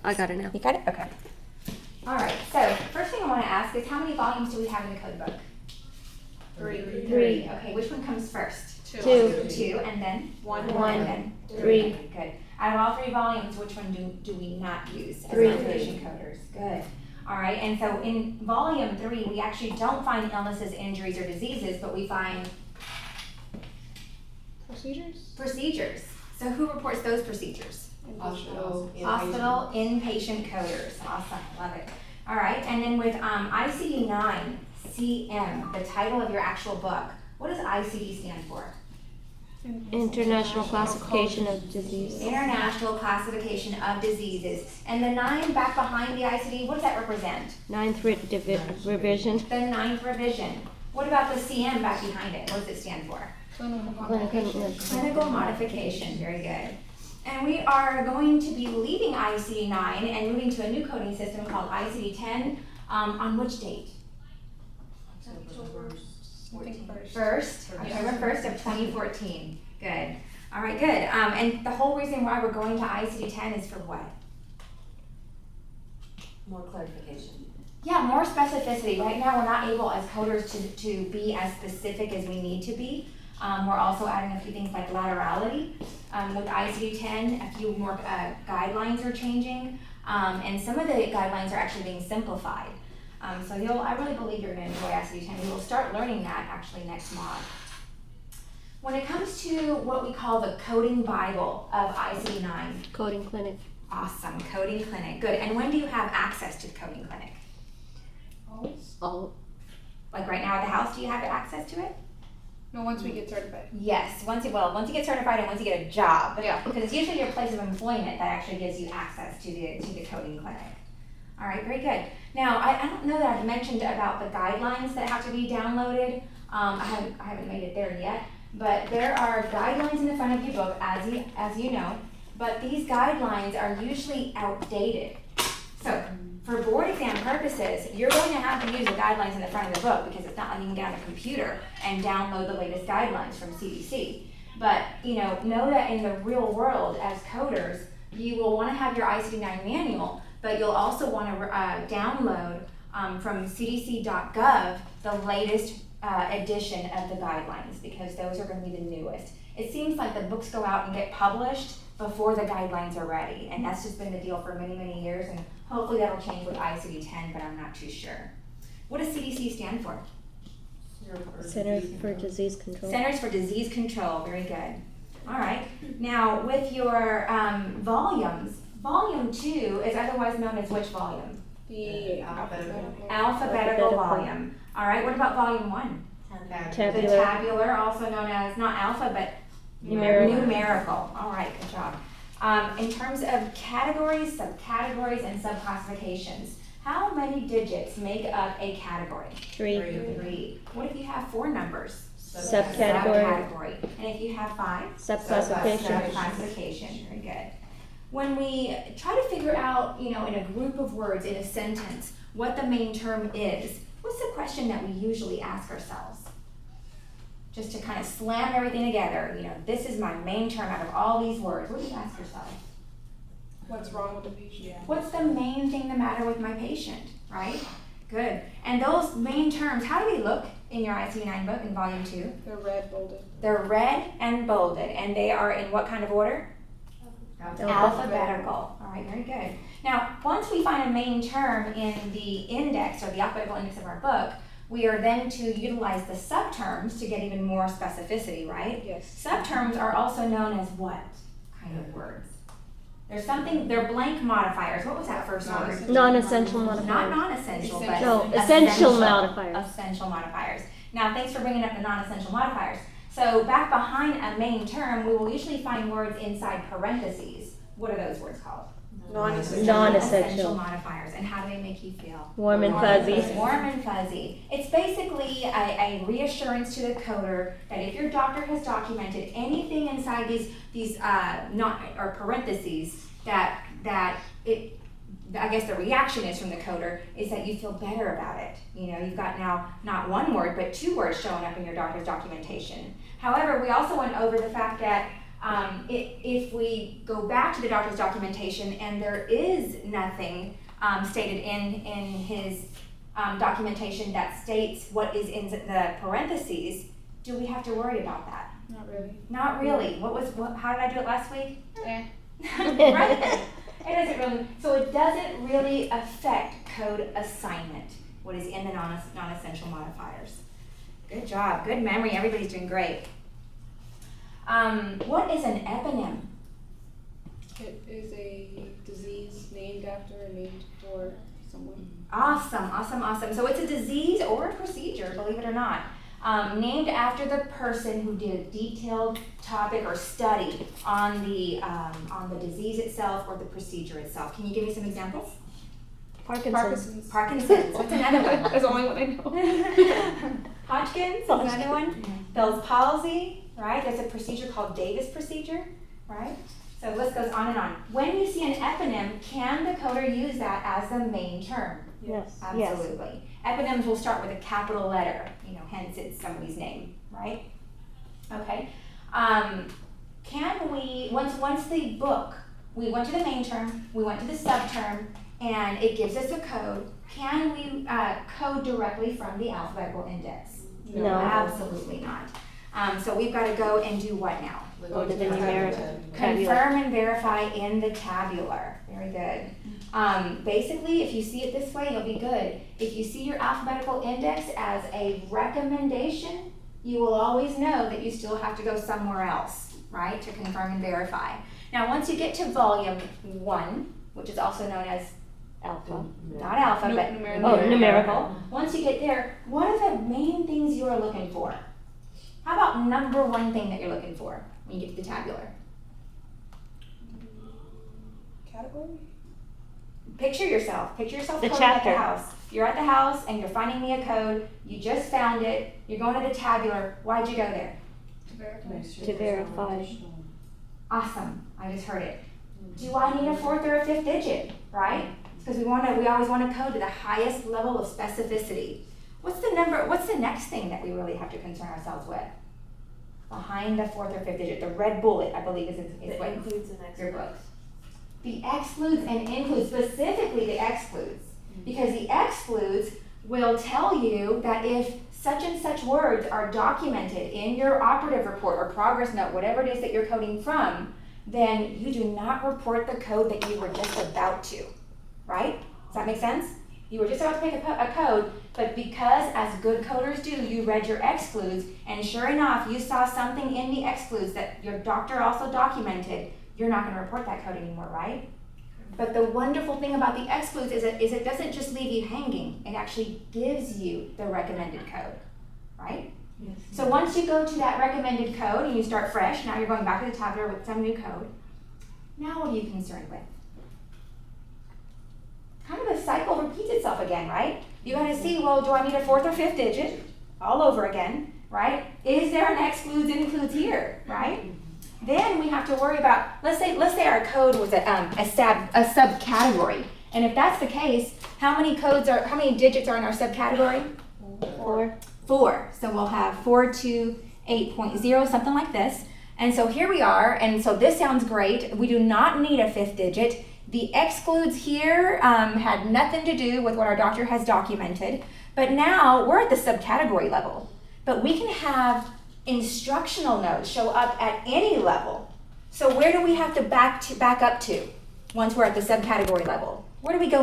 I got it now. You got it? Okay. All right, so first thing I want to ask is how many volumes do we have in the code book? Three. Okay, which one comes first? Two. Two, and then? One. And then? Three. Good. Out of all 3 volumes, which one do we not use as 3. foundation coders? Good. All right, and so in volume 3, we actually don't find illnesses, injuries, or diseases, but we find procedures. So who reports those procedures? Hospital. Inpatient coders. Awesome, love it. All right, and then with ICD-9 CM, the title of your actual book, what does ICD stand for? International Classification of Disease. International Classification of Diseases. And the 9 back behind the ICD, what does that represent? 9th revision. The 9th revision. What about the CM back behind it? What does it stand for? Clinical modification. Very good. And we are going to be leaving ICD-9 and moving to a new coding system called ICD-10 on which date? October 1st. October 1st of 2014. Good. All right, good. And the whole reason why we're going to ICD-10 is for what? More clarification. Yeah, more specificity. Right now, we're not able as coders to be as specific as we need to be. We're also adding a few things like laterality. With ICD-10, a few more guidelines are changing, and some of the guidelines are actually being simplified. So I really believe you're going to enjoy ICD-10. We will start learning that actually next mod. When it comes to what we call the coding Bible of ICD-9. Coding clinic. Awesome, coding clinic, good. And when do you have access to the coding clinic? Always? Oh. Like right now at the house, do you have access to it? No, once we get certified. Yes, once you get certified and once you get a job. Yeah. Because it's usually your place of employment that actually gives you access to the coding clinic. All right, very good. Now, I don't know that I've mentioned about the guidelines that have to be downloaded. I haven't made it there yet, but there are guidelines in the front of your book, as you know, but these guidelines are usually outdated. So, for board exam purposes, you're going to have to use the guidelines in the front of the book because it's not letting you get on a computer and download the latest guidelines from CDC. But, know that in the real world, as coders, you will want to have your ICD-9 manual, but you'll also want to download from cdc.gov the latest edition of the guidelines because those are going to be the newest. It seems like the books go out and get published before the guidelines are ready, and that's just been the deal for many, many years, and hopefully that'll change with ICD-10, but I'm not too sure. What does CDC stand for? Centers for Disease Control. Centers for Disease Control, very good. All right, now with your volumes, Volume 2 is otherwise known as which volume? The Alphabetical volume. All right, what about Volume 1? Tabular. The tabular, also known as, not alpha, but numerical. All right, good job. In terms of categories, subcategories, and subclassifications, how many digits make up a category? 3. What if you have 4 numbers? Subcategory. And if you have 5? Subclassification. Subclassification, very good. When we try to figure out, in a group of words, in a sentence, what the main term is, what's the question that we usually ask ourselves? Just to kind of slam everything together, this is my main term out of all these words. What do you ask yourself? What's wrong with the patient? What's the main thing the matter with my patient, right? Good. And those main terms, how do they look in your ICD-9 book in Volume 2? They're red, bolded. They're red and bolded, and they are in what kind of order? Alphabetical. All right, very good. Now, once we find a main term in the index or the alphabetical index of our book, we are then to utilize the subterms to get even more specificity, right? Yes. Subterms are also known as what kind of words? They're blank modifiers. What was that first word? Non-essential modifiers. Not non-essential, but No, essential modifiers. Essential modifiers. Now, thanks for bringing up the non-essential modifiers. So back behind a main term, we will usually find words inside parentheses. What are those words called? Non-essential modifiers. And how do they make you feel? Warm and fuzzy. Warm and fuzzy. It's basically a reassurance to the coder that if your doctor has documented anything inside these parentheses, I guess the reaction is from the coder is that you feel better about it. You've got now not one word, but 2 words showing up in your doctor's documentation. However, we also went over the fact that If we go back to the doctor's documentation and there is nothing stated in his documentation that states what is in the parentheses, do we have to worry about that? Not really. Not really. How did I do it last week? Eh. Right? It doesn't really, so it doesn't really affect code assignment, what is in the non-essential modifiers. Good job, good memory, everybody's doing great. What is an eponym? It is a disease named after or named for someone. Awesome. So it's a disease or a procedure, believe it or not, named after the person who did a detailed topic or study on the disease itself or the procedure itself. Can you give me some examples? Parkinson's. Parkinson's. What's another one? That's the only one I know. Hodgkin's is another one. Bell's palsy, right? There's a procedure called Davis procedure, right? So the list goes on and on. When you see an eponym, can the coder use that as the main term? Yes. Absolutely. Eponyms will start with a capital letter, hence it's somebody's name, right? Okay. Can we, once the book, we went to the main term, we went to the subterm, and it gives us a code, can we code directly from the alphabetical index? No. Absolutely not. So we've got to go and do what now? Go to the numeric tabular. Confirm and verify in the tabular. Very good. Basically, if you see it this way, you'll be good. If you see your alphabetical index as a recommendation, you will always know that you still have to go somewhere else, right, to confirm and verify. Now, once you get to volume 1, which is also known as Alpha. not alpha, No, but numerical. Oh, numerical. Once you get there, what are the main things you are looking for? How about number one thing that you're looking for when you get to the tabular? Category? Picture yourself The coding at the chapter. house. You're at the house and you're finding me a code. You just found it. You're going to the tabular. Why'd you go there? To verify. To verify. Awesome. I just heard it. Do I need a 4th or a 5th digit? Right? Because we always want to code to the highest level of specificity. What's the next thing that we really have to concern ourselves with? Behind the 4th or 5th digit, the red bullet, I believe, is what includes an your book. The excludes and includes, specifically the excludes. Because the excludes will tell you that if such and such words are documented in your operative report or progress note, whatever it is that you're coding from, then you do not report the code that you were just about to, right? Does that make sense? You were just about to make a code, but because as good coders do, you read your excludes, and sure enough, you saw something in the excludes that your doctor also documented, you're not going to report that code anymore, right? But the wonderful thing about the excludes is it doesn't just leave you hanging, it actually gives you the recommended code, right? Yes. So once you go to that recommended code and you start fresh, now you're going back to the tabular with some new code. Now what are you concerned with? Kind of the cycle repeats itself again, right? You got to see, well, do I need a 4th or 5th digit? All over again, right? Is there an excludes includes here, right? Then we have to worry about, let's say our code was a subcategory. And if that's the case, how many digits are in our subcategory? 4. 4. So we'll have 428.0, something like this. And so here we are, and so this sounds great. We do not need a 5th digit. The excludes here had nothing to do with what our doctor has documented. But now we're at the subcategory level. But we can have instructional notes show up at any level. So where do we have to back up to once we're at the subcategory level? Where do we go